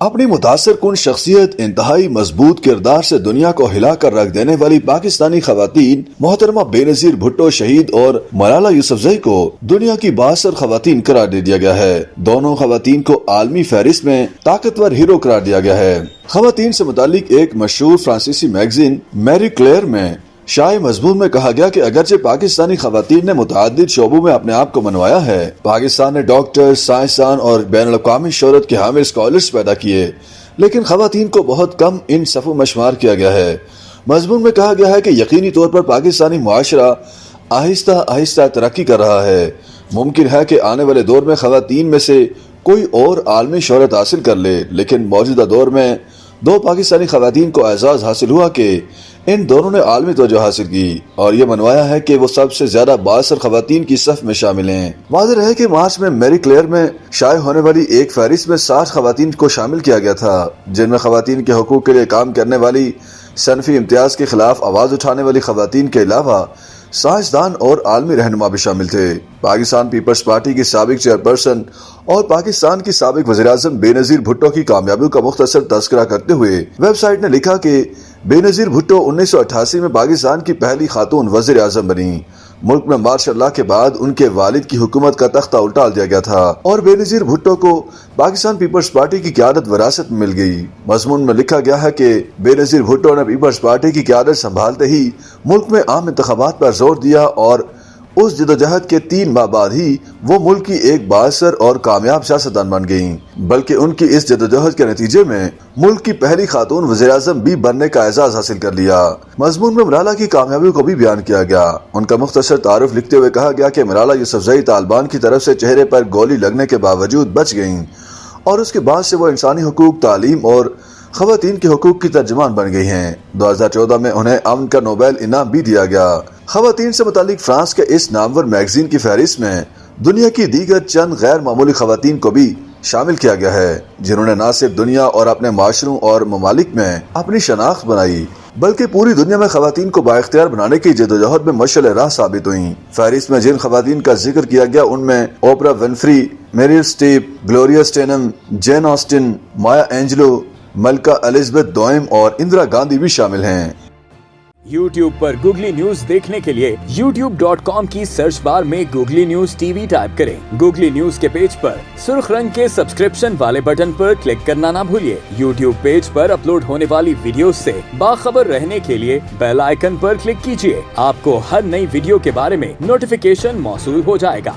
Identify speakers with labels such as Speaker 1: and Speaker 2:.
Speaker 1: اپنی متاثر کن شخصیت، انتہائی مضبوط کردار سے دنیا کو ہلا کر رکھ دینے والی پاکستانی خواتین محترمہ بے نظیر بھٹو شہید اور ملالہ یوسفزئی کو دنیا کی بااثر خواتین قرار دے دیا گیا ہے۔ دونوں خواتین کو عالمی فہرست میں طاقتور ہیرو قرار دیا گیا ہے۔ خواتین سے متعلق ایک مشہور فرانسیسی میگزین میری کلیئر میں شائع مضمون میں کہا گیا کہ اگرچہ پاکستانی خواتین نے متعدد شعبوں میں اپنے آپ کو منوایا ہے، پاکستان نے ڈاکٹر، سائنسدان اور بین الاقوامی شہرت کے حامل اسکالرز پیدا کیے، لیکن خواتین کو بہت کم ان صفوں میں شمار کیا گیا ہے۔ مضمون میں کہا گیا ہے کہ یقینی طور پر پاکستانی معاشرہ آہستہ آہستہ ترقی کر رہا ہے۔ ممکن ہے کہ آنے والے دور میں خواتین میں سے کوئی اور عالمی شہرت حاصل کر لے، لیکن موجودہ دور میں دو پاکستانی خواتین کو اعزاز حاصل ہوا کہ ان دونوں نے عالمی توجہ حاصل کی اور یہ منوایا ہے کہ وہ سب سے زیادہ بااثر خواتین کی صف میں شامل ہیں۔ واضح رہے کہ مارچ میں میری کلیئر میں شائع ہونے والی ایک فہرست میں 60 خواتین کو شامل کیا گیا تھا، جن میں خواتین کے حقوق کے لیے کام کرنے والی، صنفی امتیاز کے خلاف آواز اٹھانے والی خواتین کے علاوہ سائنسدان اور عالمی رہنما بھی شامل تھے۔ پاکستان پیپلز پارٹی کی سابق چیئرپرسن اور پاکستان کی سابق وزیراعظم بے نظیر بھٹو کی کامیابیوں کا مختصر تذکرہ کرتے ہوئے ویب سائٹ نے لکھا کہ بے نظیر بھٹو 1988 میں پاکستان کی پہلی خاتون وزیر اعظم بنی۔ ملک میں مارشاء اللہ کے بعد ان کے والد کی حکومت کا تختہ الٹا دیا گیا تھا اور بے نظیر بھٹو کو پاکستان پیپلز پارٹی کی قیادت وراثت میں مل گئی۔ مضمون میں لکھا گیا ہے کہ بے نظیر بھٹو نے پیپلز پارٹی کی قیادت سنبھالتے ہی ملک میں عام انتخابات پر زور دیا اور اس جدوجہد کے 3 ماہ بعد ہی وہ ملک کی ایک بااثر اور کامیاب سیاستدان بن گئیں، بلکہ ان کی اس جدوجہد کے نتیجے میں ملک کی پہلی خاتون وزیر اعظم بھی بننے کا اعزاز حاصل کر لیا۔ مضمون میں ملالہ کی کامیابیوں کو بھی بیان کیا گیا۔ ان کا مختصر تعارف لکھتے ہوئے کہا گیا کہ ملالہ یوسفزئی طالبان کی طرف سے چہرے پر گولی لگنے کے باوجود بچ گئیں اور اس کے بعد سے وہ انسانی حقوق، تعلیم اور خواتین کے حقوق کی ترجمان بن گئی ہیں۔ 2014 میں انہیں امن کا نوبل انعام بھی دیا گیا۔ خواتین سے متعلق فرانس کے اس نامور میگزین کی فہرست میں دنیا کی دیگر چند غیر معمولی خواتین کو بھی شامل کیا گیا ہے، جنہوں نے نہ صرف دنیا اور اپنے معاشروں اور ممالک میں اپنی شناخت بنائی بلکہ پوری دنیا میں خواتین کو بااختیار بنانے کی جدوجہد میں مشعل راہ ثابت ہوئیں۔ فہرست میں جن خواتین کا ذکر کیا گیا ان میں Oprah Winfrey, Meryl Streep, Gloria Steinem, Jane Austen, Maya Angelou, ملکہ الزبتھ دوئم اور اندرا گاندھی بھی شامل ہیں۔
Speaker 2: یوٹیوب پر گوگلی نیوز دیکھنے کے لیے youtube.com کی سرچ بار میں googly news T V type کریں۔ گوگلی نیوز کے پیج پر سرخ رنگ کے سبسکرپشن والے بٹن پر کلک کرنا نہ بھولیے۔ یوٹیوب پیج پر اپلوڈ ہونے والی ویڈیوز سے باخبر رہنے کے لیے بیل آئیکن پر کلک کیجیے۔ آپ کو ہر نئی ویڈیو کے بارے میں نوٹیفیکیشن موصول ہو جائے گا۔